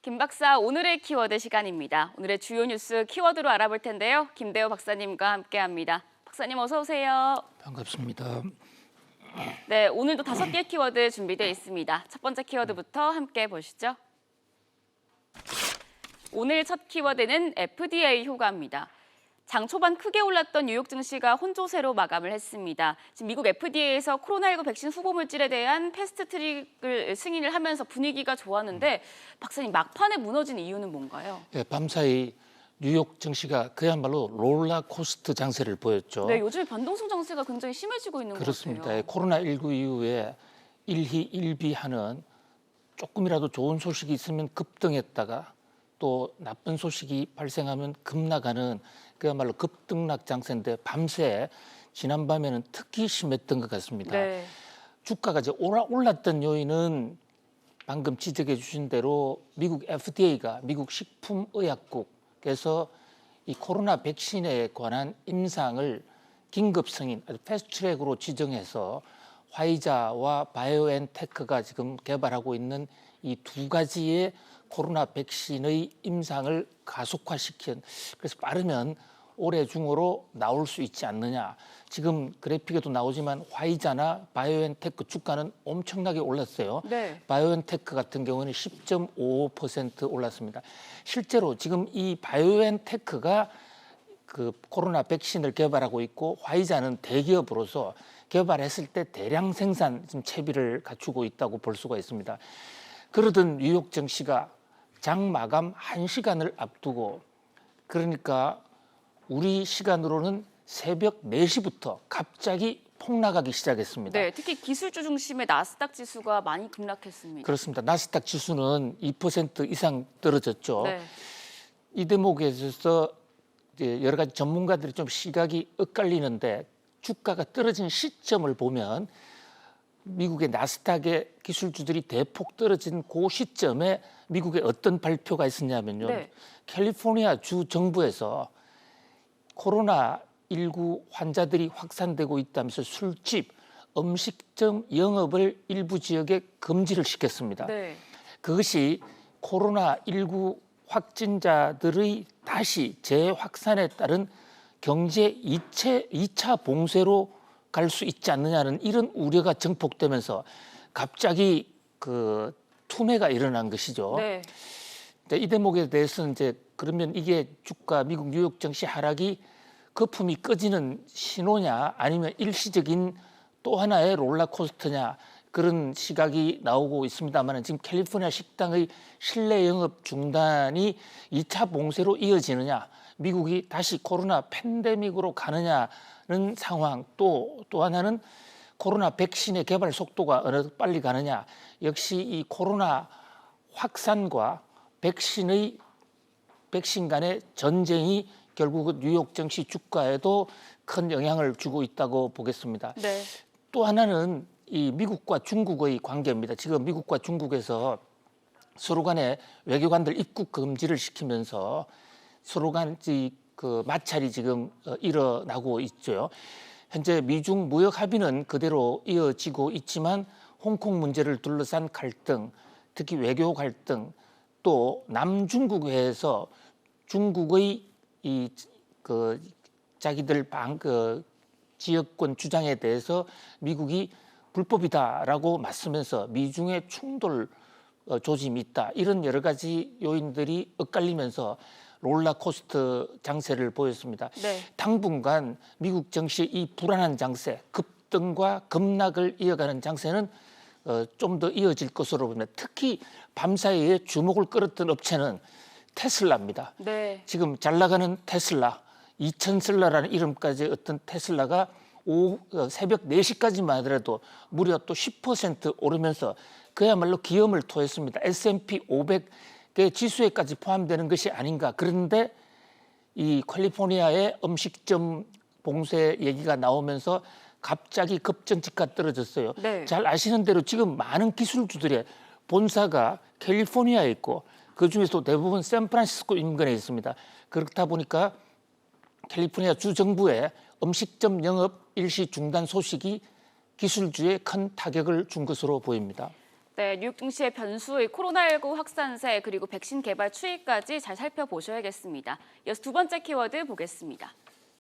김 박사, 오늘의 키워드 시간입니다. 오늘의 주요 뉴스 키워드로 알아볼 텐데요. 김대호 박사님과 함께합니다. 박사님 어서 오세요. 반갑습니다. 네, 오늘도 5개의 키워드 준비되어 있습니다. 첫 번째 키워드부터 함께 보시죠. 오늘 첫 키워드는 FDA 효과입니다. 장 초반 크게 올랐던 뉴욕 증시가 혼조세로 마감을 했습니다. 지금 미국 FDA에서 코로나19 백신 후보 물질에 대한 패스트트릭을 승인을 하면서 분위기가 좋았는데 박사님 막판에 무너진 이유는 뭔가요? 예, 밤사이 뉴욕 증시가 그야말로 롤러코스터 장세를 보였죠. 네, 요즘에 변동성 장세가 굉장히 심해지고 있는 것 그렇습니다. 같아요. 코로나19 이후에 일희일비하는 조금이라도 좋은 소식이 있으면 급등했다가 또 나쁜 소식이 발생하면 급락하는 그야말로 급등락 장세인데 밤새 지난밤에는 특히 심했던 것 같습니다. 네. 주가가 이제 올랐던 요인은 방금 지적해 주신 대로 미국 FDA가 미국 식품의약국에서 이 코로나 백신에 관한 임상을 긴급 승인, 패스트트랙으로 지정해서 화이자와 바이오엔테크가 지금 개발하고 있는 이 두 가지의 코로나 백신의 임상을 가속화시킨, 그래서 빠르면 올해 중으로 나올 수 있지 않느냐. 지금 그래픽에도 나오지만 화이자나 바이오엔테크 주가는 엄청나게 올랐어요. 네. 바이오엔테크 같은 경우는 10.55% 올랐습니다. 실제로 지금 이 바이오엔테크가 그 코로나 백신을 개발하고 있고 화이자는 대기업으로서 개발했을 때 대량 생산 지금 채비를 갖추고 있다고 볼 수가 있습니다. 그러던 뉴욕 증시가 장 마감 1시간을 앞두고, 그러니까 우리 시간으로는 새벽 4시부터 갑자기 폭락하기 시작했습니다. 네, 특히 기술주 중심의 나스닥 지수가 많이 급락했습니다. 그렇습니다. 나스닥 지수는 2% 이상 떨어졌죠. 네. 이 대목에 있어서 이제 여러 가지 전문가들이 좀 시각이 엇갈리는데, 주가가 떨어진 시점을 보면 미국의 나스닥의 기술주들이 대폭 떨어진 그 시점에 미국의 어떤 발표가 있었냐면요. 네. 캘리포니아 주 정부에서 코로나19 환자들이 확산되고 있다면서 술집, 음식점 영업을 일부 지역에 금지를 시켰습니다. 네. 그것이 코로나19 확진자들의 다시 재확산에 따른 경제 2차 봉쇄로 갈 수 있지 않느냐는 이런 우려가 증폭되면서 갑자기 그 투매가 일어난 것이죠. 네. 이 대목에 대해서는 이제 그러면 이게 주가 미국 뉴욕 증시 하락이 거품이 꺼지는 신호냐 아니면 일시적인 또 하나의 롤러코스터냐, 그런 시각이 나오고 있습니다만 지금 캘리포니아 식당의 실내 영업 중단이 2차 봉쇄로 이어지느냐, 미국이 다시 코로나 팬데믹으로 가느냐는 상황, 또 하나는 코로나 백신의 개발 속도가 어느 정도 빨리 가느냐, 역시 이 코로나 확산과 백신 간의 전쟁이 결국은 뉴욕 증시 주가에도 큰 영향을 주고 있다고 보겠습니다. 네. 또 하나는 이 미국과 중국의 관계입니다. 지금 미국과 중국에서 서로 간에 외교관들 입국 금지를 시키면서 서로 간 그 마찰이 지금 일어나고 있죠. 현재 미중 무역 합의는 그대로 이어지고 있지만 홍콩 문제를 둘러싼 갈등, 특히 외교 갈등, 또 남중국해에서 중국의 자기들 지역권 주장에 대해서 미국이 불법이다라고 맞서면서 미중의 충돌 조짐이 있다. 이런 여러 가지 요인들이 엇갈리면서 롤러코스터 장세를 보였습니다. 네. 당분간 미국 증시의 이 불안한 장세, 급등과 급락을 이어가는 장세는 좀 더 이어질 것으로 봅니다. 특히 밤사이에 주목을 끌었던 업체는 테슬라입니다. 네. 지금 잘 나가는 테슬라, 2000셀라라는 이름까지 어떤 테슬라가 새벽 4시까지만 하더라도 무려 또 10% 오르면서 그야말로 기염을 토했습니다. S&P 500의 지수에까지 포함되는 것이 아닌가. 그런데 이 캘리포니아의 음식점 봉쇄 얘기가 나오면서 갑자기 급증주가 떨어졌어요. 네. 잘 아시는 대로 지금 많은 기술주들의 본사가 캘리포니아에 있고 그중에서도 대부분 샌프란시스코 인근에 있습니다. 그렇다 보니까 캘리포니아 주 정부의 음식점 영업 일시 중단 소식이 기술주에 큰 타격을 준 것으로 보입니다. 네, 뉴욕 증시의 변수의 코로나19 확산세 그리고 백신 개발 추이까지 잘 살펴보셔야겠습니다. 이어서 두 번째 키워드 보겠습니다.